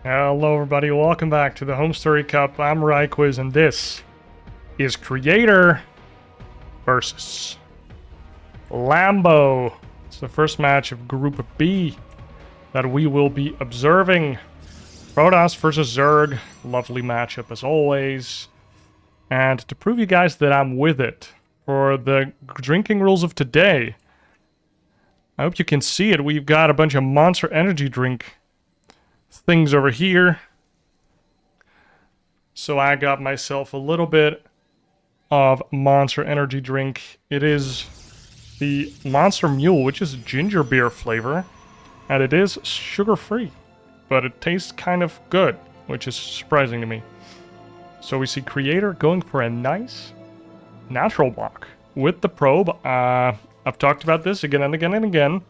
Hello everybody, welcome back to the HomeStory Cup. I'm Ryquiz and this is Creator versus Lambo. It's the first match of Group B that we will be observing. Protoss versus Zerg, lovely matchup as always. And to prove you guys that I'm with it, for the drinking rules of today, I hope you can see it, we've got a bunch of Monster Energy drink things over here. So I got myself a little bit of Monster Energy drink. It is the Monster Mule, which is ginger beer flavor, and it is sugar-free, but it tastes kind of good, which is surprising to me. So we see Creator going for a nice natural block with the probe. I've talked about this again and again and again.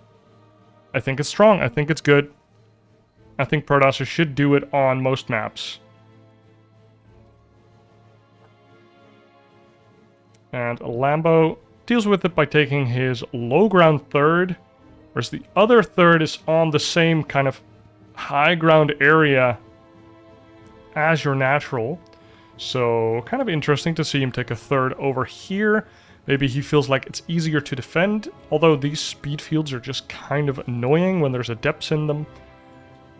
I think it's strong. I think it's good. I think Protoss should do it on most maps. And Lambo deals with it by taking his low ground third, whereas the other third is on the same kind of high ground area as your natural. So kind of interesting to see him take a third over here. Maybe he feels like it's easier to defend, although these speed fields are just kind of annoying when there's adepts in them.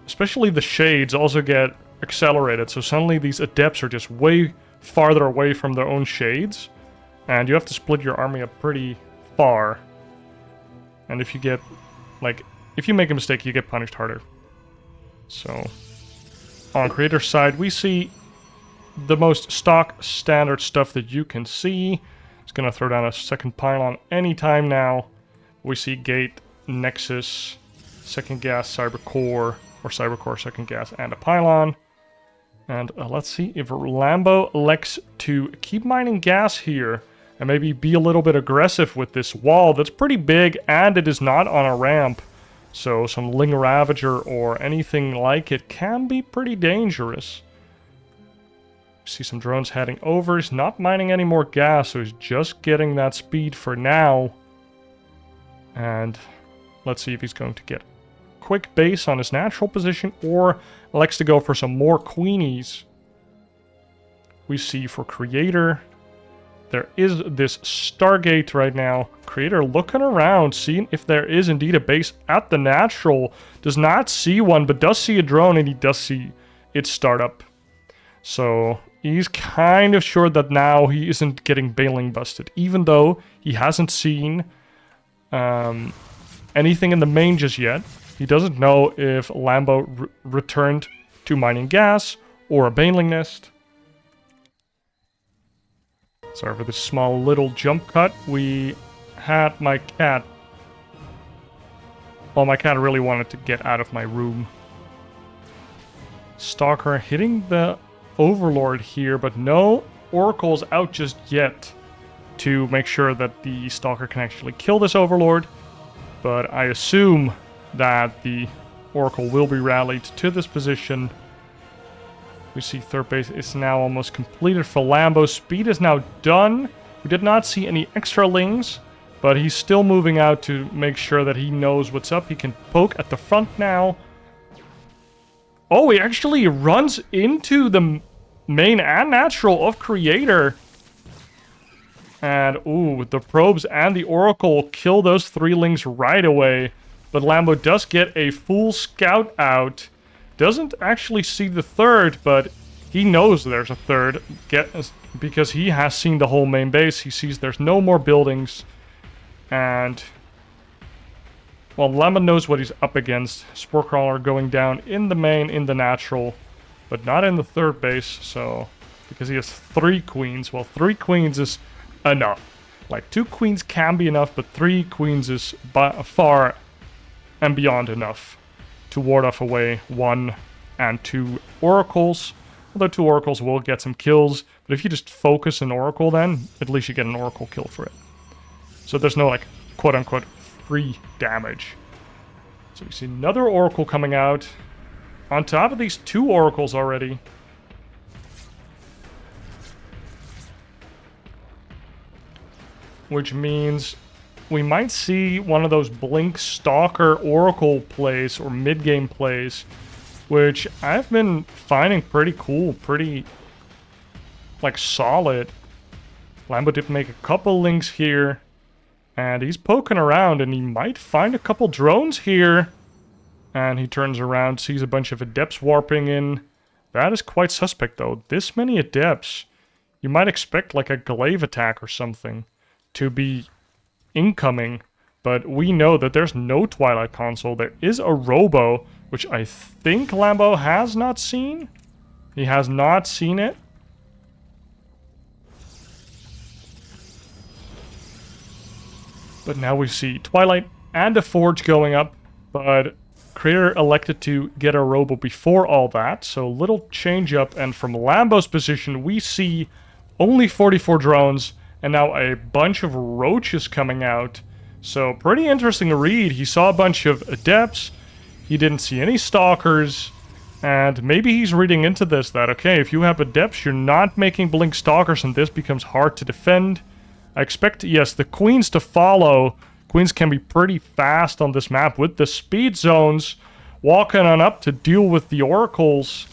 Especially the shades also get accelerated, so suddenly these adepts are just way farther away from their own shades, and you have to split your army up pretty far. And if you get, like, if you make a mistake, you get punished harder. So, on Creator's side, we see the most stock standard stuff that you can see. It's gonna throw down a second pylon anytime now. We see Gate, Nexus, second gas, Cyber Core, or Cyber Core, second gas, and a pylon. And let's see if Lambo elects to keep mining gas here and maybe be a little bit aggressive with this wall that's pretty big and it is not on a ramp. So some Ling Ravager or anything like it can be pretty dangerous. See some drones heading over. He's not mining any more gas, so he's just getting that speed for now. And let's see if he's going to get quick base on his natural position or likes to go for some more queenies. We see for Creator, there is this Stargate right now. Creator looking around, seeing if there is indeed a base at the natural. Does not see one, but does see a drone, and he does see its startup. So he's kind of sure that now he isn't getting bailing busted, even though he hasn't seen anything in the main just yet. He doesn't know if Lambo returned to mining gas or a baneling nest. Sorry for this small little jump cut. We had my cat. Well, my cat really wanted to get out of my room. Stalker hitting the Overlord here, but no Oracles out just yet to make sure that the Stalker can actually kill this Overlord. But I assume that the Oracle will be rallied to this position. We see third base is now almost completed for Lambo. Speed is now done. We did not see any extra lings, but he's still moving out to make sure that he knows what's up. He can poke at the front now. Oh, he actually runs into the main and natural of Creator. And, ooh, the probes and the Oracle kill those three lings right away. But Lambo does get a full scout out. Doesn't actually see the third, but he knows there's a third. Because he has seen the whole main base. He sees there's no more buildings. And, well, Lambo knows what he's up against. Spore Crawler going down in the main, in the natural. But not in the third base, so... Because he has 3 queens. Well, 3 queens is enough. Like, 2 queens can be enough, but 3 queens is far and beyond enough to ward off away 1 and 2 oracles. Although 2 oracles will get some kills, but if you just focus an oracle then, at least you get an oracle kill for it. So there's no, like, quote-unquote free damage. So we see another oracle coming out. On top of these 2 oracles already. Which means we might see one of those Blink Stalker Oracle plays or mid-game plays which I've been finding pretty cool, pretty, like, solid. Lambo did make a couple links here, and he's poking around, and he might find a couple drones here. And he turns around, sees a bunch of adepts warping in. That is quite suspect, though. This many adepts, you might expect like a glaive attack or something to be incoming. But we know that there's no Twilight console. There is a Robo, which I think Lambo has not seen. He has not seen it. But now we see Twilight and a Forge going up, but Creator elected to get a Robo before all that, so little change up, and from Lambo's position we see only 44 drones, and now a bunch of roaches coming out. So pretty interesting to read. He saw a bunch of adepts, he didn't see any stalkers, and maybe he's reading into this that, okay, if you have adepts, you're not making blink stalkers, and this becomes hard to defend. I expect, yes, the queens to follow. Queens can be pretty fast on this map with the speed zones, walking on up to deal with the oracles.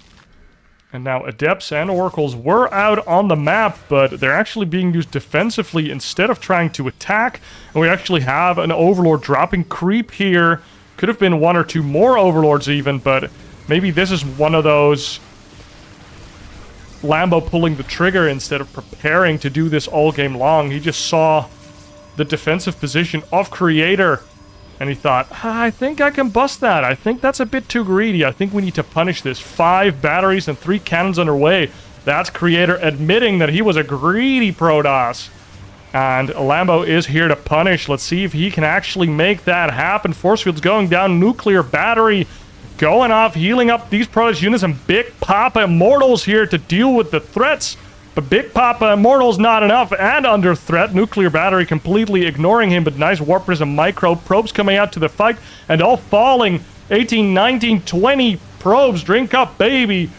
And now adepts and oracles were out on the map, but they're actually being used defensively instead of trying to attack. And we actually have an overlord dropping creep here. Could have been one or two more overlords even, but maybe this is one of those Lambo pulling the trigger instead of preparing to do this all game long. He just saw the defensive position of Creator, and he thought, I think I can bust that. I think that's a bit too greedy. I think we need to punish this. 5 batteries and 3 cannons underway. That's Creator admitting that he was a greedy Protoss. And Lambo is here to punish. Let's see if he can actually make that happen. Force field's going down. Nuclear battery going off, healing up these Protoss units, and Big Papa Immortals here to deal with the threats. But Big Papa Immortals not enough and under threat. Nuclear battery completely ignoring him, but nice Warp Prism micro. Probes coming out to the fight and all falling. 18, 19, 20 probes. Drink up, baby.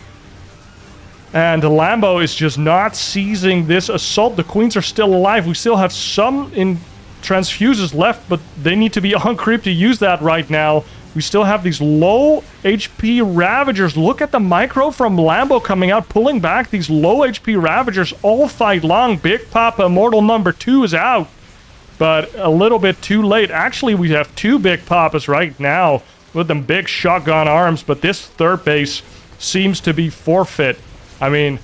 And Lambo is just not seizing this assault. The queens are still alive. We still have some in transfuses left, but they need to be on creep to use that right now. We still have these low HP Ravagers. Look at the micro from Lambo coming out, pulling back these low HP Ravagers all fight long. Big Papa Immortal number 2 is out, but a little bit too late. Actually, we have 2 Big Papas right now with them big shotgun arms, but this third base seems to be forfeit. I mean,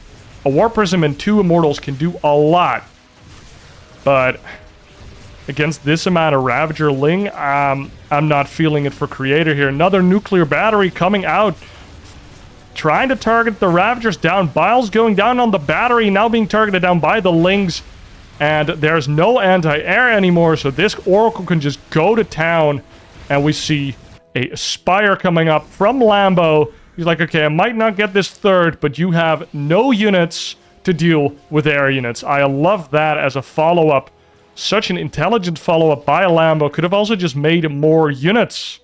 a Warp Prism and 2 Immortals can do a lot, but against this amount of Ravager Ling, I'm not feeling it for Creator here. Another nuclear battery coming out, trying to target the Ravagers down. Bile's going down on the battery, now being targeted down by the Lings. And there's no anti-air anymore, so this Oracle can just go to town. And we see a Spire coming up from Lambo. He's like, okay, I might not get this third, but you have no units to deal with air units. I love that as a follow-up. Such an intelligent follow-up by Lambo. Could have also just made more units.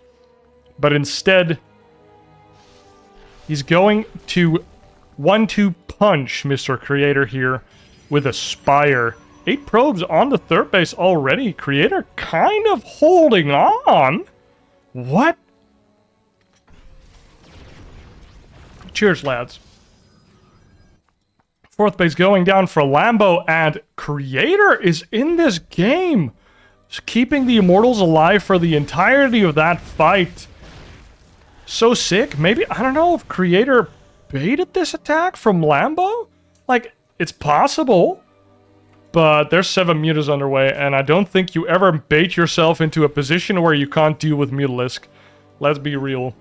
But instead, he's going to 1-2 punch Mr. Creator here with a Spire. 8 probes on the third base already. Creator kind of holding on. What? Cheers, lads. Fourth base going down for Lambo, and Creator is in this game, just keeping the Immortals alive for the entirety of that fight. So sick. Maybe, I don't know if Creator baited this attack from Lambo? Like, it's possible, but there's 7 mutas underway, and I don't think you ever bait yourself into a position where you can't deal with Mutalisk. Let's be real.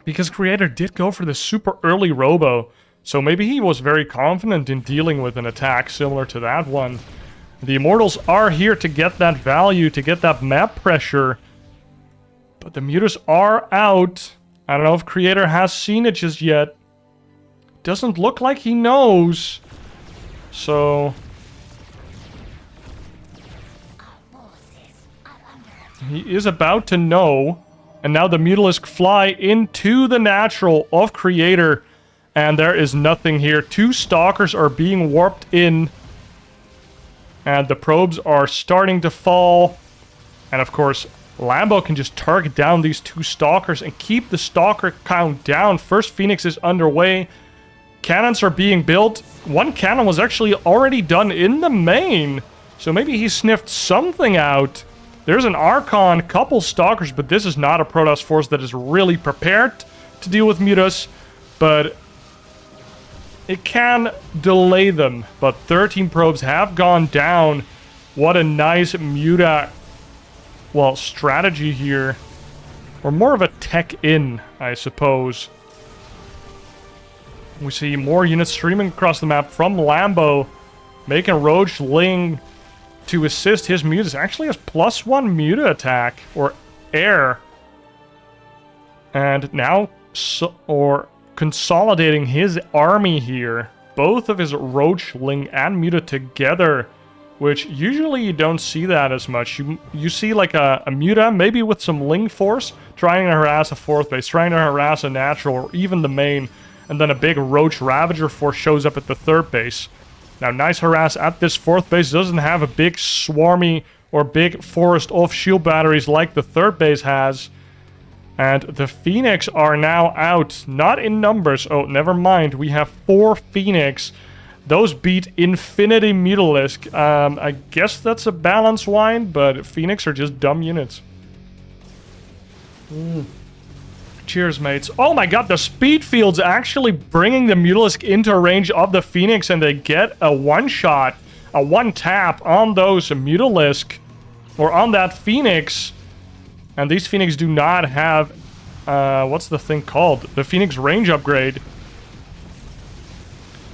Because Creator did go for the super early Robo, so maybe he was very confident in dealing with an attack similar to that one. The Immortals are here to get that value, to get that map pressure. But the mutas are out. I don't know if Creator has seen it just yet. Doesn't look like he knows. So he is about to know. And now the Mutalisk fly into the natural of Creator. And there is nothing here. 2 Stalkers are being warped in. And the probes are starting to fall. And of course, Lambo can just target down these 2 Stalkers and keep the Stalker count down. First Phoenix is underway. Cannons are being built. 1 cannon was actually already done in the main. So maybe he sniffed something out. There's an Archon, couple Stalkers, but this is not a Protoss force that is really prepared to deal with mutas. But it can delay them. But 13 probes have gone down. What a nice muta, well, strategy here. Or more of a tech-in, I suppose. We see more units streaming across the map from Lambo, making Roach Ling to assist his mutas. Actually has +1 muta attack, or air. And now, consolidating his army here. Both of his Roach Ling and muta together, which usually you don't see that as much. You see like a muta, maybe with some Ling force, trying to harass a 4th base, trying to harass a natural, or even the main. And then a big Roach Ravager force shows up at the 3rd base. Now, nice harass at this 4th base. Doesn't have a big swarmy or big forest of shield batteries like the 3rd base has. And the Phoenix are now out. Not in numbers. Oh, never mind. We have 4 Phoenix. Those beat Infinity Mutalisk. I guess that's a balance wine, but Phoenix are just dumb units. Cheers, mates. Oh my god, the speed field's actually bringing the Mutalisk into range of the Phoenix, and they get a one-shot, a one-tap on those Mutalisk, or on that Phoenix. And these Phoenix do not have, what's the thing called? The Phoenix range upgrade.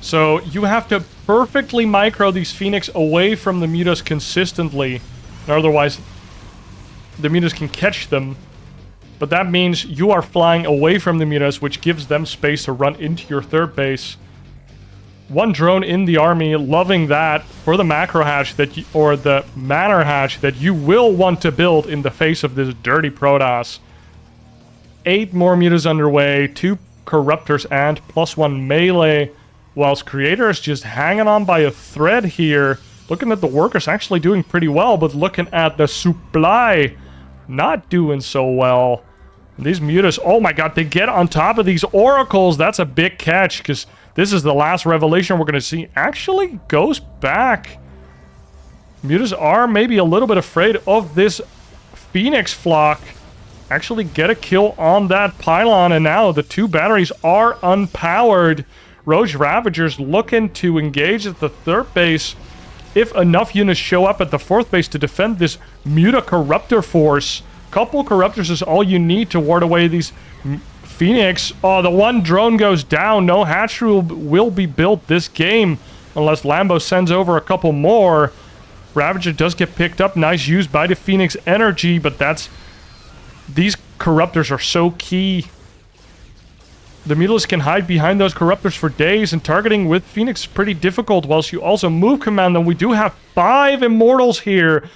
So you have to perfectly micro these Phoenix away from the Mutas consistently. Otherwise, the Mutas can catch them. But that means you are flying away from the mutas, which gives them space to run into your 3rd base. 1 drone in the army, loving that for the macro hatch that or the manor hatch that you will want to build in the face of this dirty Protoss. 8 more mutas underway, 2 corruptors and +1 melee, whilst Creator is just hanging on by a thread here. Looking at the workers actually doing pretty well, but looking at the supply, not doing so well. These mutas, oh my god, they get on top of these oracles. That's a big catch, because this is the last revelation we're going to see. Actually goes back. Mutas are maybe a little bit afraid of this Phoenix flock. Actually get a kill on that pylon, and now the 2 batteries are unpowered. Roach Ravagers looking to engage at the 3rd base. If enough units show up at the 4th base to defend this Muta Corruptor force. Couple Corruptors is all you need to ward away these Phoenix. Oh, the 1 drone goes down. No hatchery will be built this game unless Lambo sends over a couple more. Ravager does get picked up. Nice use by the Phoenix energy, but that's... These Corruptors are so key. The Mutalisk can hide behind those Corruptors for days, and targeting with Phoenix is pretty difficult, whilst you also move command them. We do have 5 Immortals here.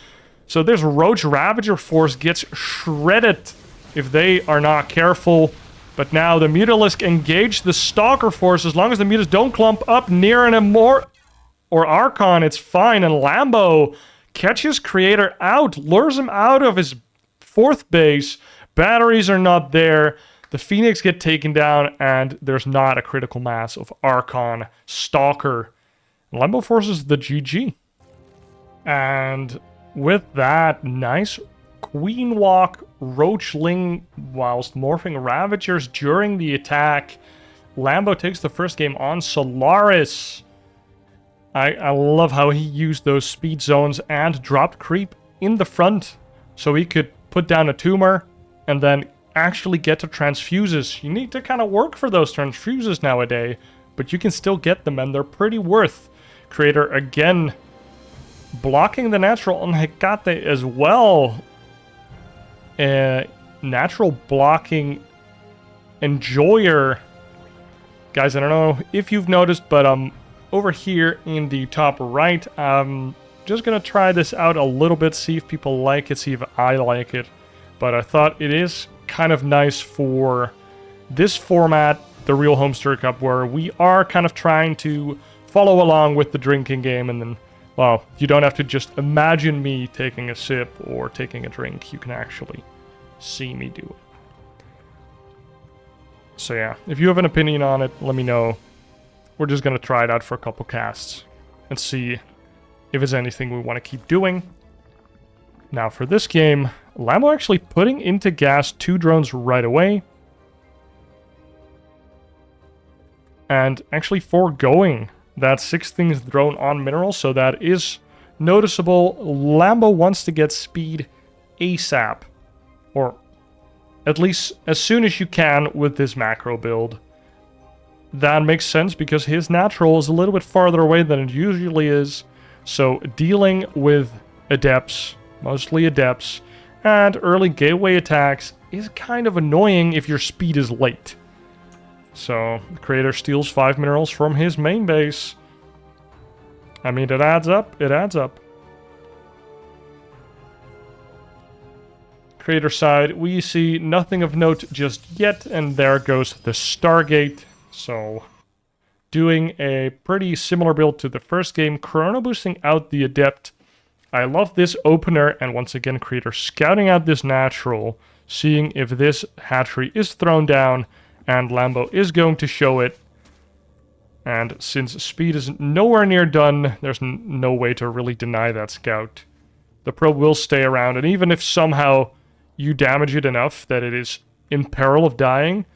So this Roach Ravager force gets shredded if they are not careful. But now the Mutalisk engage the Stalker force. As long as the Mutas don't clump up near an Immortal or Archon, it's fine. And Lambo catches Creator out, lures him out of his 4th base. Batteries are not there. The Phoenix get taken down, and there's not a critical mass of Archon Stalker. Lambo forces the GG. And with that, nice Queenwalk Roachling whilst morphing Ravagers during the attack. Lambo takes the first game on Solaris. I love how he used those speed zones and dropped creep in the front so he could put down a tumor and then actually get to transfuses. You need to kind of work for those transfuses nowadays, but you can still get them and they're pretty worth. Creator again blocking the natural on Hecate as well. Natural blocking enjoyer. Guys, I don't know if you've noticed, but over here in the top right, I'm just gonna try this out a little bit, see if people like it, see if I like it. But I thought it is kind of nice for this format, the real HomeStory Cup, where we are kind of trying to follow along with the drinking game and then Well, you don't have to just imagine me taking a sip or taking a drink. You can actually see me do it. So yeah, if you have an opinion on it, let me know. We're just gonna try it out for a couple casts and see if it's anything we want to keep doing. Now for this game, Lambo actually putting into gas 2 drones right away. And actually foregoing that 16th drone on minerals, so that is noticeable. Lambo wants to get speed ASAP. Or at least as soon as you can with this macro build. That makes sense because his natural is a little bit farther away than it usually is. So dealing with adepts, mostly adepts, and early gateway attacks is kind of annoying if your speed is late. So the creator steals 5 minerals from his main base. I mean, it adds up, it adds up. Creator side, we see nothing of note just yet, and there goes the Stargate. So, doing a pretty similar build to the first game, chrono boosting out the Adept. I love this opener, and once again, Creator scouting out this natural, seeing if this hatchery is thrown down, and Lambo is going to show it. And since speed is nowhere near done, there's no way to really deny that scout. The probe will stay around, and even if somehow you damage it enough that it is in peril of dying,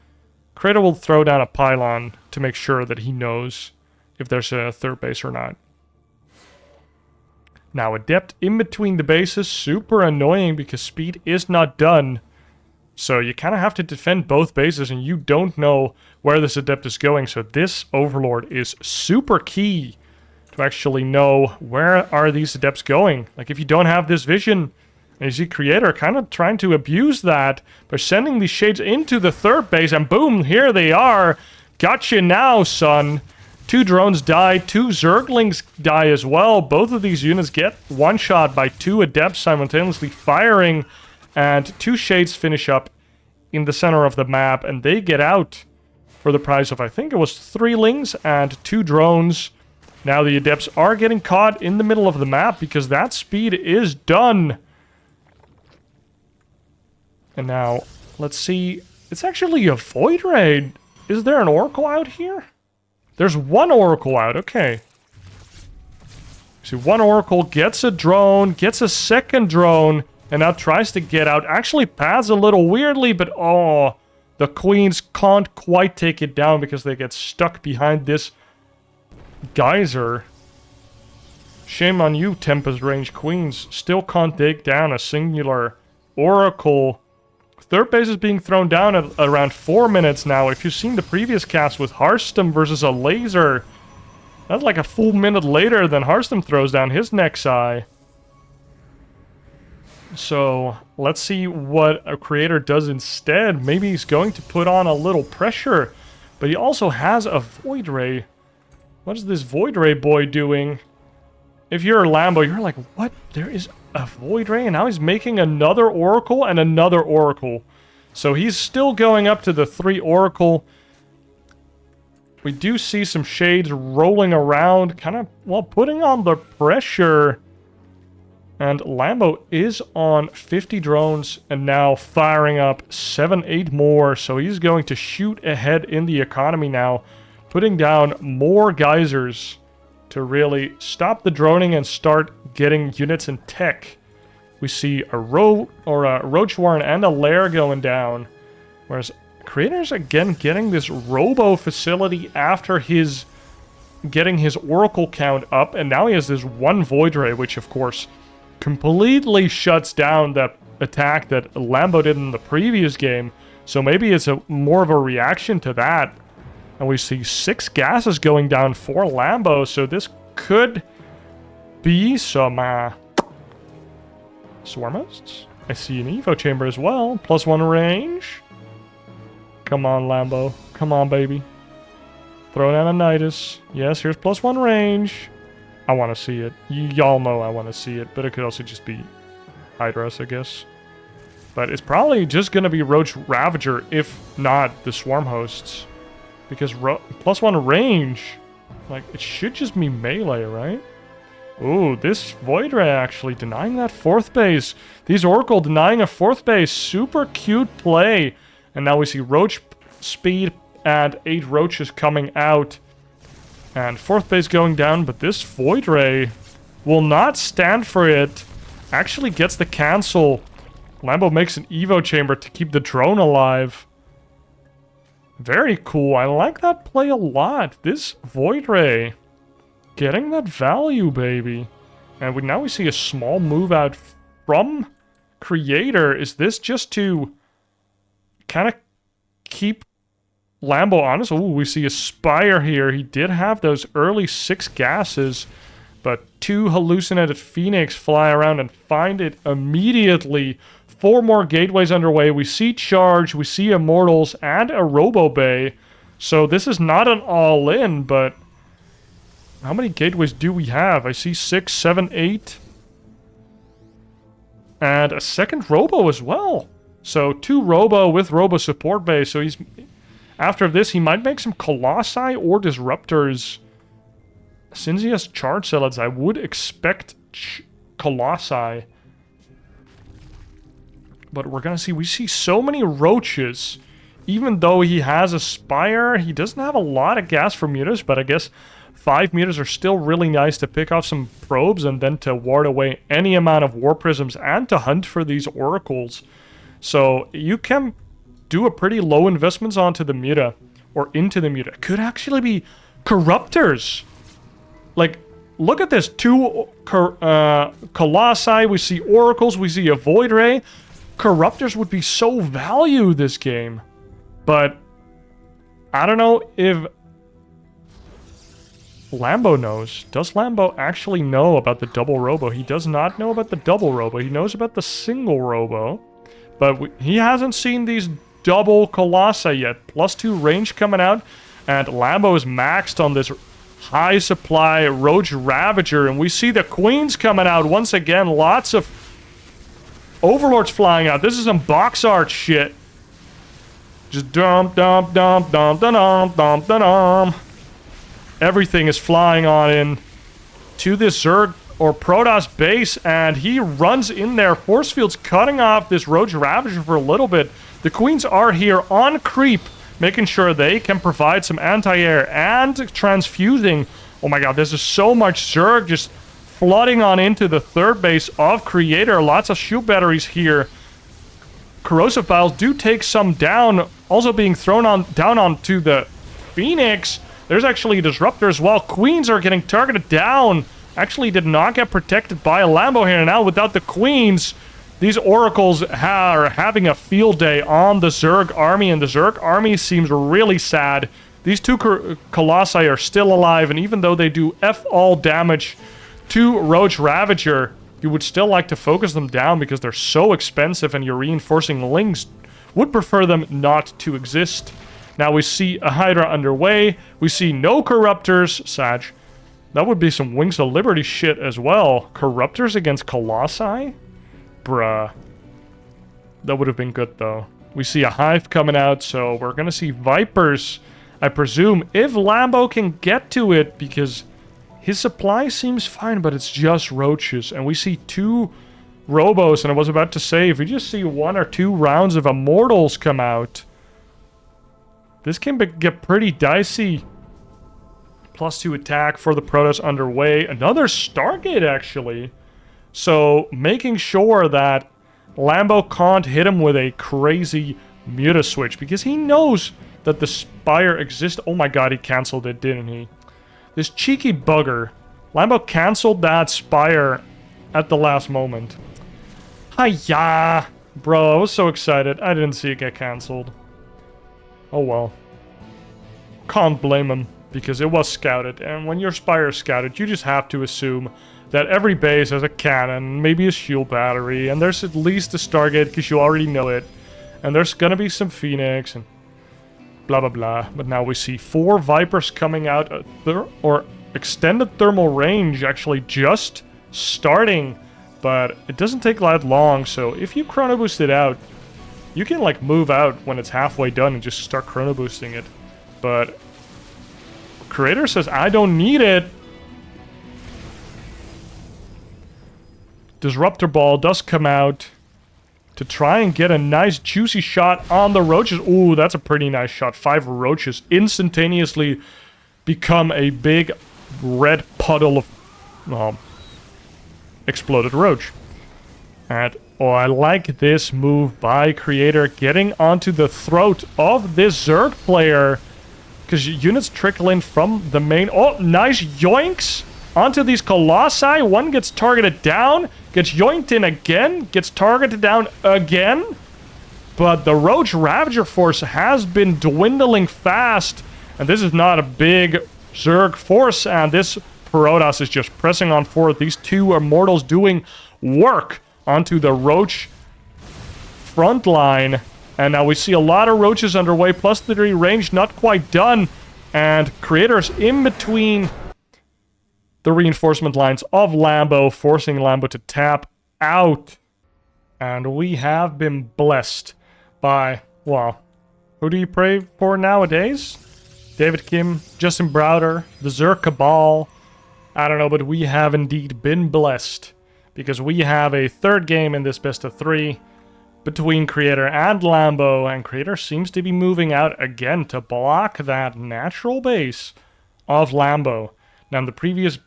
Creator will throw down a pylon to make sure that he knows if there's a third base or not. Now, Adept in between the bases, super annoying because speed is not done. So you kind of have to defend both bases and you don't know where this Adept is going. So this Overlord is super key to actually know where are these Adepts going. Like if you don't have this vision, and you see Creator kind of trying to abuse that by sending these shades into the third base, and boom, here they are. Gotcha now, son. 2 drones die, 2 Zerglings die as well. Both of these units get one-shot by 2 Adepts simultaneously firing, and 2 shades finish up in the center of the map, and they get out for the price of, I think it was 3 Lings and 2 drones. Now the Adepts are getting caught in the middle of the map because that speed is done. And now, let's see. It's actually a Void Raid. Is there an Oracle out here? There's 1 Oracle out, okay. See, 1 Oracle gets a drone, gets a second drone, and now tries to get out. Actually paths a little weirdly, but oh, the Queens can't quite take it down because they get stuck behind this geyser. Shame on you, Tempest range Queens. Still can't take down a singular Oracle. Third base is being thrown down at around 4 minutes now. If you've seen the previous cast with Hearthstone versus a laser, that's like a full minute later than Hearthstone throws down his next eye. So, let's see what a Creator does instead. Maybe he's going to put on a little pressure, but he also has a Void Ray. What is this Void Ray boy doing? If you're a Lambo, you're like, what? There is a Void Ray, and now he's making another Oracle and another Oracle. So he's still going up to the 3 Oracle. We do see some shades rolling around, kind of, well, putting on the pressure. And Lambo is on 50 drones and now firing up 7-8 more. So he's going to shoot ahead in the economy now, putting down more geysers to really stop the droning and start getting units in tech. We see a Roach Warren and a Lair going down. Whereas Creator's again getting this Robo facility after his getting his Oracle count up. And now he has this 1 Void Ray, which of course completely shuts down that attack that Lambo did in the previous game. So maybe it's more of a reaction to that. And we see 6 gases going down for Lambo, so this could be some Swarm Hosts. I see an Evo Chamber as well. +1 range. Come on, Lambo. Come on, baby. Throw down a Nidus. Yes, here's +1 range. I want to see it. Y'all know I want to see it, but it could also just be Hydras, I guess. But it's probably just going to be Roach Ravager, if not the Swarm Hosts. Because +1 range, like, it should just be melee, right? Ooh, this Void Ray actually denying that 4th base. These Oracle denying a 4th base. Super cute play. And now we see Roach speed and 8 Roaches coming out. And 4th base going down, but this Void Ray will not stand for it. Actually gets the cancel. Lambo makes an Evo chamber to keep the drone alive. Very cool. I like that play a lot. This Void Ray getting that value, baby. And now we see a small move out from Creator. Is this just to kind of keep Lambo honest? Oh, we see a Spire here. He did have those early 6 gases, but 2 hallucinated Phoenix fly around and find it immediately. 4 more gateways underway. We see Charge, we see Immortals, and a Robo Bay. So this is not an all-in, but how many gateways do we have? I see 6, 7, 8. And a second Robo as well. So 2 Robo with Robo support bay. So he's... After this, he might make some Colossi or Disruptors. Since he has Charge Zealots, I would expect Colossi. But we're gonna see... We see so many Roaches. Even though he has a Spire, he doesn't have a lot of gas for mutas, but I guess 5 mutas are still really nice to pick off some probes and then to ward away any amount of War Prisms and to hunt for these Oracles. So you can do a pretty low investments onto the muta or into the muta. Could actually be Corruptors. Like, look at this. 2 Colossi, we see Oracles, we see a Void Ray. Corruptors would be so value this game. But I don't know if Lambo knows. Does Lambo actually know about the double Robo? He does not know about the double Robo. He knows about the single Robo. But he hasn't seen these double Colossi yet. +2 range coming out. And Lambo is maxed on this high supply Roach Ravager. And we see the Queens coming out once again. Lots of Overlords flying out. This is some box art shit. Just dump, dump, dump, dump, dump, dump, dump, dump. Everything is flying on in to this Zerg or Protoss base, and he runs in there. Force field's cutting off this Roach Ravager for a little bit. The Queens are here on creep, making sure they can provide some anti-air and transfusing. Oh my god, this is so much Zerg just flooding on into the 3rd base of Creator. Lots of shield batteries here. Corrosive Vials do take some down, also being thrown down onto the Phoenix. There's actually a Disruptor as well. Queens are getting targeted down. Actually did not get protected by a Lambo here. Now without the Queens, these Oracles are having a field day on the Zerg army, and the Zerg army seems really sad. These 2 Colossi are still alive, and even though they do F-all damage to Roach Ravager, you would still like to focus them down because they're so expensive, and your reinforcing links would prefer them not to exist. Now we see a Hydra underway. We see no Corruptors. Sag. That would be some Wings of Liberty shit as well. Corruptors against Colossi? Bruh. That would have been good, though. We see a Hive coming out, so we're going to see Vipers, I presume, if Lambo can get to it, because his supply seems fine, but it's just Roaches. And we see 2 Robos, and I was about to say, if we just see 1 or 2 rounds of Immortals come out, this can get pretty dicey. +2 attack for the Protoss underway. Another Stargate, actually. So, making sure that Lambo can't hit him with a crazy Muta switch, because he knows that the Spire exists. Oh my god, he cancelled it, didn't he? This cheeky bugger. Lambo cancelled that Spire at the last moment. Hiya! Bro, I was so excited. I didn't see it get cancelled. Oh well. Can't blame him, because it was scouted, and when your Spire is scouted, you just have to assume that every base has a cannon, maybe a shield battery, and there's at least a Stargate, because you already know it, and there's gonna be some Phoenix, and blah blah blah. But now we see 4 Vipers coming out, or extended thermal range actually just starting, but it doesn't take that long, so if you chrono boost it out, you can like move out when it's halfway done and just start chrono boosting it. But Creator says, I don't need it. Disruptor Ball does come out to try and get a nice juicy shot on the roaches. Ooh, that's a pretty nice shot. 5 roaches instantaneously become a big red puddle of exploded roach. And oh, I like this move by Creator, getting onto the throat of this Zerg player, because units trickle in from the main. Oh, nice yoinks onto these colossi. One gets targeted down, gets yoinked in again, gets targeted down again. But the Roach Ravager force has been dwindling fast, and this is not a big Zerg force, and this Protoss is just pressing on forward. These 2 Immortals doing work onto the Roach front line. And now we see a lot of Roaches underway. +3 range, not quite done. And Creator's in between the reinforcement lines of Lambo, forcing Lambo to tap out. And we have been blessed by, well, who do you pray for nowadays? David Kim, Justin Browder, the Zerg Cabal. I don't know, but we have indeed been blessed, because we have a 3rd game in this best of 3 between Creator and Lambo, and Creator seems to be moving out again to block that natural base of Lambo. Now, in the previous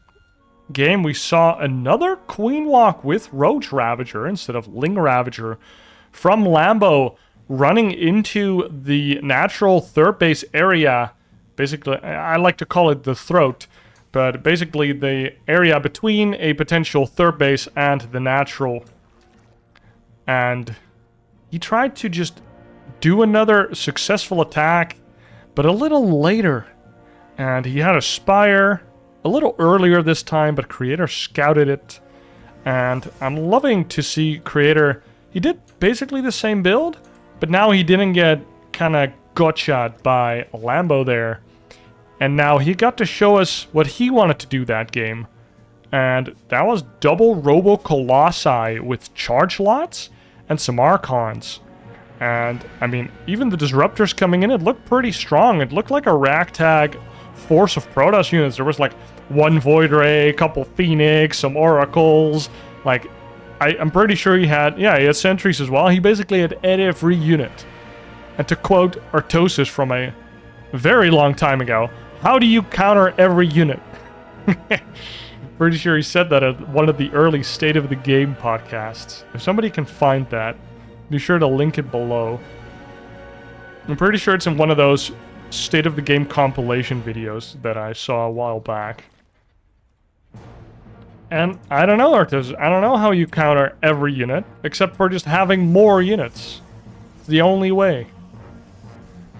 game, we saw another Queenwalk with Roach Ravager instead of Ling Ravager from Lambo running into the natural 3rd base area. Basically, I like to call it the throat, but basically the area between a potential 3rd base and the natural. And he tried to just do another successful attack, but a little later. And he had a Spire a little earlier this time, but Creator scouted it. And I'm loving to see Creator. He did basically the same build, but now he didn't get kind of gotcha'd by Lambo there. And now he got to show us what he wanted to do that game. And that was double Robo Colossi with charge lots and some Archons. And, I mean, even the Disruptors coming in, it looked pretty strong. It looked like a ragtag force of Protoss units. There was like 1 Void Ray, a couple Phoenix, some Oracles. Like, I'm pretty sure he had sentries as well. He basically had every unit. And to quote Artosis from a very long time ago, how do you counter every unit? Pretty sure he said that at one of the early State of the Game podcasts. If somebody can find that, be sure to link it below. I'm pretty sure it's in one of those State of the Game compilation videos that I saw a while back. And I don't know, Artos. I don't know how you counter every unit, except for just having more units. It's the only way.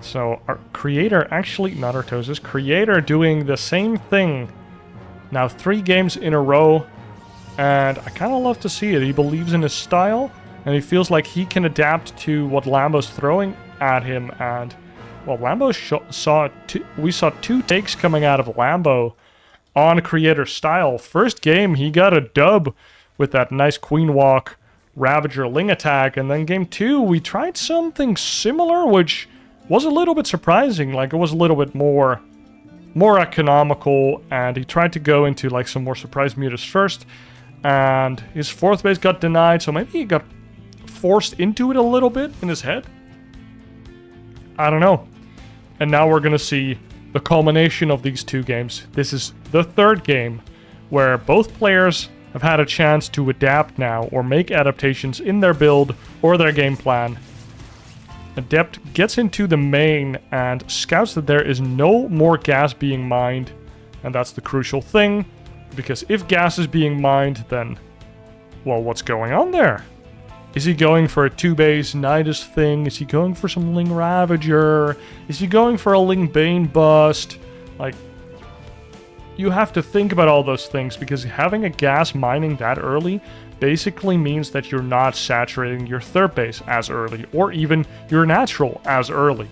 So, our Creator, actually, not Artosis, Creator doing the same thing. Now, 3 games in a row, and I kind of love to see it. He believes in his style, and he feels like he can adapt to what Lambo's throwing at him. And, well, we saw 2 takes coming out of Lambo on Creator style. First game, he got a dub with that nice Queenwalk Ravager Ling attack, and then game 2, we tried something similar, which was a little bit surprising. Like, it was a little bit more economical, and he tried to go into like some more surprise mutas first, and his 4th base got denied, so maybe he got forced into it a little bit in his head. I don't know. And now we're gonna see the culmination of these 2 games. This is the 3rd game where both players have had a chance to adapt now or make adaptations in their build or their game plan. Adept gets into the main and scouts that there is no more gas being mined, and that's the crucial thing, because if gas is being mined, then, well, what's going on there? Is he going for a 2-base Nidus thing? Is he going for some Ling Ravager? Is he going for a Ling Bane bust? Like, you have to think about all those things, because having a gas mining that early basically means that you're not saturating your 3rd base as early, or even your natural as early.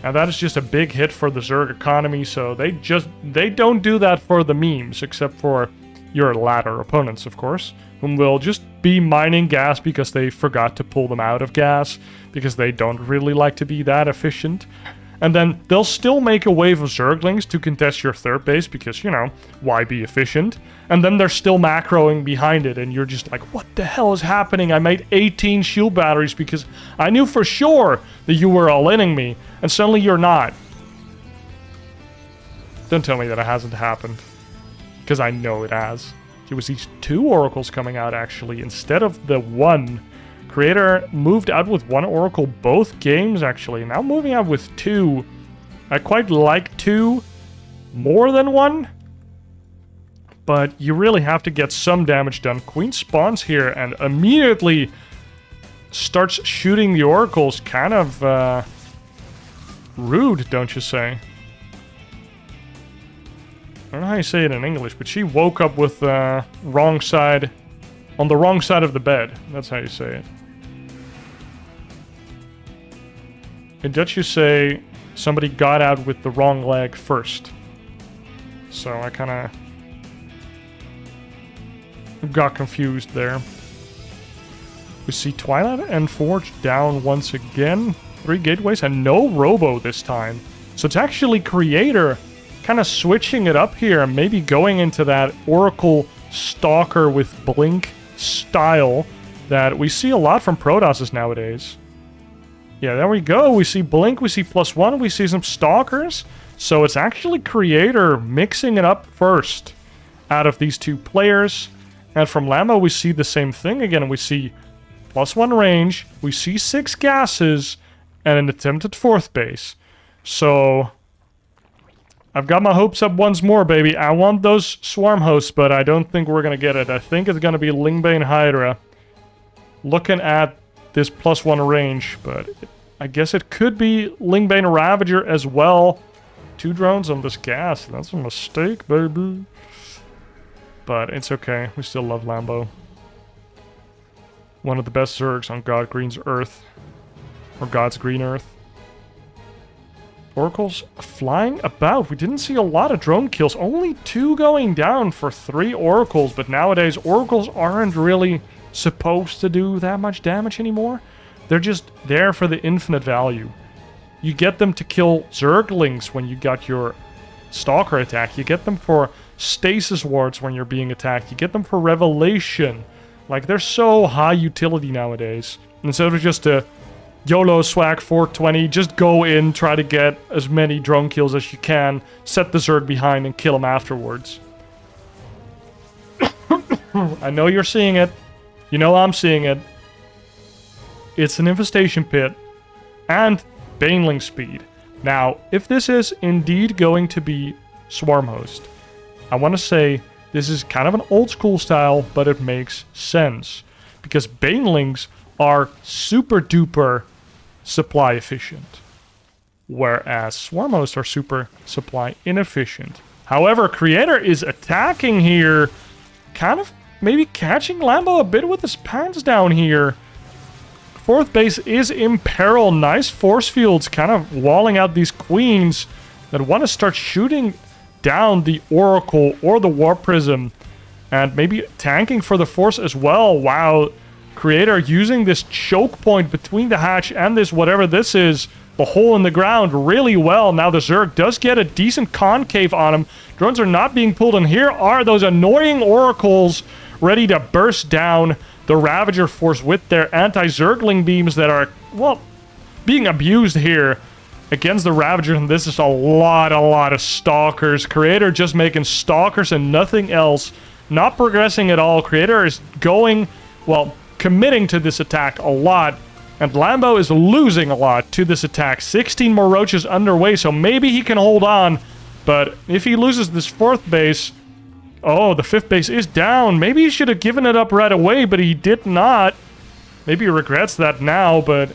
And that is just a big hit for the Zerg economy, so they don't do that for the memes, except for your latter opponents, of course, whom will just be mining gas because they forgot to pull them out of gas, because they don't really like to be that efficient. And then they'll still make a wave of Zerglings to contest your third base because, you know, why be efficient? And then they're still macroing behind it, and you're just like, what the hell is happening? I made 18 shield batteries because I knew for sure that you were all-inning me, and suddenly you're not. Don't tell me that it hasn't happened, because I know it has. It was these 2 oracles coming out, actually, instead of the 1. Creator moved out with 1 oracle both games, actually. Now moving out with 2. I quite like 2 more than 1. But you really have to get some damage done. Queen spawns here and immediately starts shooting the oracles. Kind of rude, don't you say? I don't know how you say it in English, but she woke up with wrong side... on the wrong side of the bed. That's how you say it. In Dutch you say somebody got out with the wrong leg first. So I kind of got confused there. We see Twilight and Forge down once again. 3 gateways and no Robo this time. So it's actually Creator kind of switching it up here and maybe going into that Oracle Stalker with Blink style that we see a lot from Protosses nowadays. Yeah, there we go. We see Blink, we see +1, we see some Stalkers. So it's actually Creator mixing it up first out of these 2 players. And from Lambo, we see the same thing again. We see +1 range, we see 6 gases, and an attempted 4th base. So I've got my hopes up once more, baby. I want those swarm hosts, but I don't think we're going to get it. I think it's going to be Lingbane Hydra. Looking at this +1 range, but I guess it could be Lingbane Ravager as well. 2 drones on this gas. That's a mistake, baby. But it's okay. We still love Lambo. One of the best Zergs on God Green's Earth. Or God's Green Earth. Oracles flying about. We didn't see a lot of drone kills. Only 2 going down for 3 oracles. But nowadays, oracles aren't really supposed to do that much damage anymore. They're just there for the infinite value. You get them to kill Zerglings when you got your Stalker attack. You get them for stasis wards when you're being attacked. You get them for Revelation. Like, they're so high utility nowadays. Instead of just a YOLO swag 420, just go in, try to get as many drone kills as you can, set the Zerg behind, and kill them afterwards. I know you're seeing it. You know I'm seeing it. It's an infestation pit. And Baneling speed. Now, if this is indeed going to be Swarm Host, I want to say this is kind of an old school style, but it makes sense. Because Banelings are super duper supply efficient, whereas Swarm Hosts are super supply inefficient. However, Creator is attacking here, kind of maybe catching Lambo a bit with his pants down here. 4th base is in peril. Nice force fields kind of walling out these queens that want to start shooting down the Oracle or the Warp Prism, and maybe tanking for the force as well. Wow, Creator using this choke point between the hatch and this whatever this is, the hole in the ground, really well. Now the Zerg does get a decent concave on him. Drones are not being pulled, and here are those annoying Oracles ready to burst down the Ravager force with their anti-Zergling beams that are, well, being abused here against the Ravager. And this is a lot of Stalkers. Creator just making Stalkers and nothing else. Not progressing at all. Creator is going, well, committing to this attack a lot. And Lambo is losing a lot to this attack. 16 more roaches underway, so maybe he can hold on. But if he loses this 4th base... Oh, the 5th base is down. Maybe he should have given it up right away, but he did not. Maybe he regrets that now, but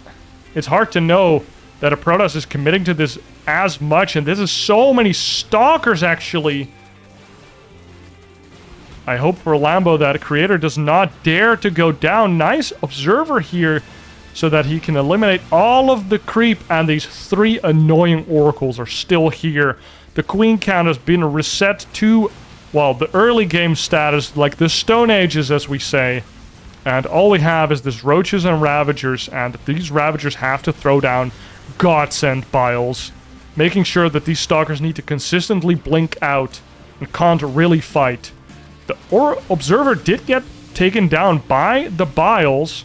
it's hard to know that a Protoss is committing to this as much. And this is so many Stalkers, actually. I hope for Lambo that Creator does not dare to go down. Nice observer here so that he can eliminate all of the creep. And these 3 annoying Oracles are still here. The Queen count has been reset to... well, the early game status, like the Stone Ages, as we say. And all we have is this Roaches and Ravagers, and these Ravagers have to throw down Godsend Biles. making sure that these stalkers need to consistently blink out and can't really fight. The observer did get taken down by the Biles.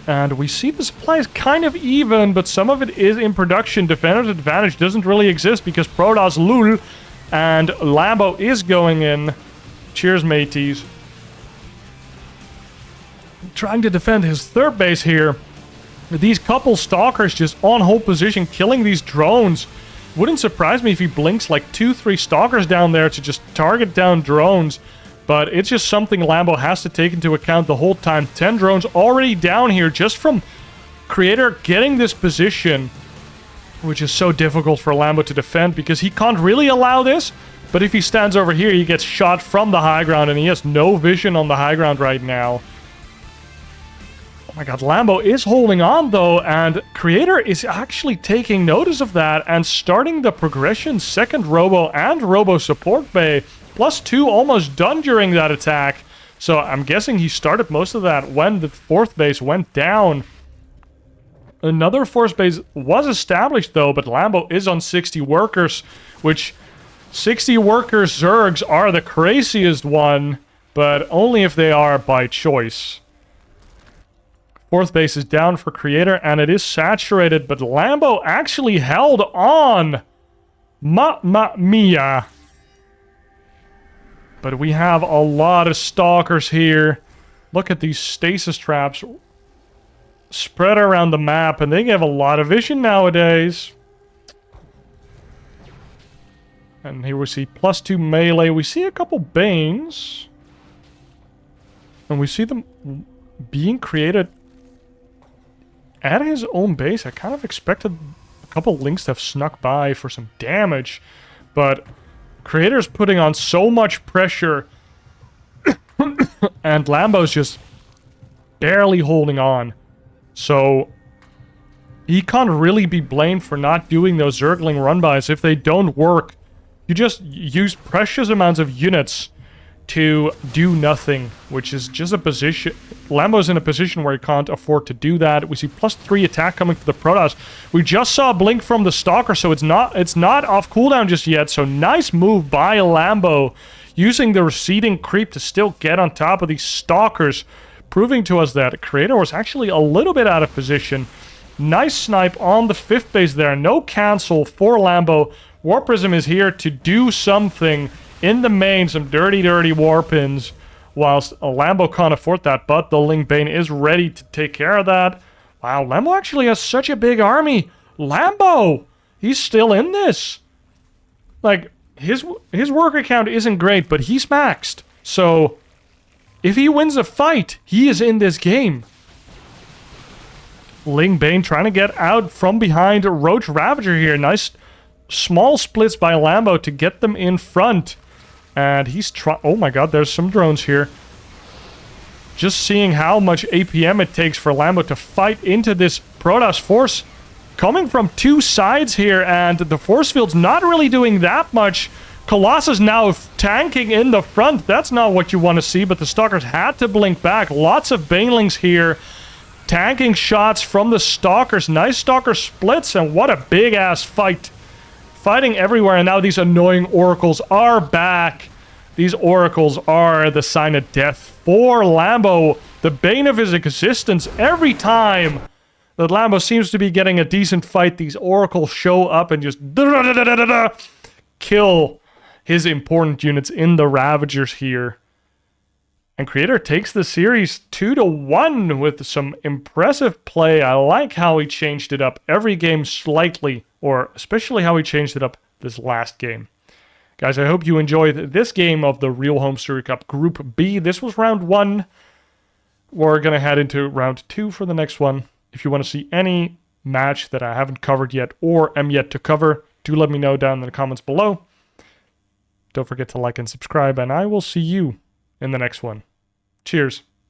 And we see the supply is kind of even, but some of it is in production. Defender's advantage doesn't really exist because Protoss lul and Lambo is going in. Cheers, mateys. Trying to defend his third base here. These couple stalkers just on hold position, killing these drones. Wouldn't surprise me if he blinks like 2-3 stalkers down there to just target down drones. But it's just something Lambo has to take into account the whole time. 10 drones already down here just from Creator getting this position, which is so difficult for Lambo to defend because he can't really allow this. But if he stands over here, he gets shot from the high ground and he has no vision on the high ground right now. Oh my god, Lambo is holding on though, and Creator is actually taking notice of that and starting the progression. Second Robo and Robo support bay. +2 almost done during that attack. So I'm guessing he started most of that when the fourth base went down. Another fourth base was established though, but Lambo is on 60 workers, which 60 workers Zergs are the craziest one, but only if they are by choice. Fourth base is down for Creator, and it is saturated, but Lambo actually held on. Mamma mia. But we have a lot of stalkers here. Look at these stasis traps spread around the map, and they give a lot of vision nowadays. And here we see +2 melee. We see a couple Banes. And we see them being created at his own base. I kind of expected a couple links to have snuck by for some damage. But Creator's putting on so much pressure. And Lambo's just barely holding on. So he can't really be blamed for not doing those Zergling run-bys. If they don't work, you just use precious amounts of units to do nothing, which is just a position. Lambo's in a position where he can't afford to do that. We see +3 attack coming for the Protoss. We just saw a blink from the Stalker, so it's not off cooldown just yet. So nice move by Lambo, using the receding creep to still get on top of these Stalkers, proving to us that Creator was actually a little bit out of position. Nice snipe on the fifth base there. No cancel for Lambo. War Prism is here to do something in the main, some dirty war pins, whilst Lambo can't afford that, but the Ling Bane is ready to take care of that. Wow, Lambo actually has such a big army. Lambo! He's still in this. Like, his worker count isn't great, but he's maxed. So, if he wins a fight, he is in this game. Ling Bane trying to get out from behind Roach Ravager here. Nice small splits by Lambo to get them in front. And he's trying... Oh my god, there's some drones here. Just seeing how much APM it takes for Lambo to fight into this Protoss force. Coming from two sides here, and the force field's not really doing that much. Colossus now tanking in the front. That's not what you want to see, but the Stalkers had to blink back. Lots of Banelings here. Tanking shots from the Stalkers. Nice Stalker splits, and what a big-ass fight. Fighting everywhere, and now these annoying oracles are back. These oracles are the sign of death for Lambo. The bane of his existence. Every time that Lambo seems to be getting a decent fight, these oracles show up and just kill his important units in the Ravagers here. And Creator takes the series 2-1 with some impressive play. I like how he changed it up every game slightly, or especially how he changed it up this last game. Guys, I hope you enjoyed this game of the Real HomeStory Cup Group B. This was round 1. We're going to head into round 2 for the next one. If you want to see any match that I haven't covered yet or am yet to cover, do let me know down in the comments below. Don't forget to like and subscribe, and I will see you in the next one. Cheers.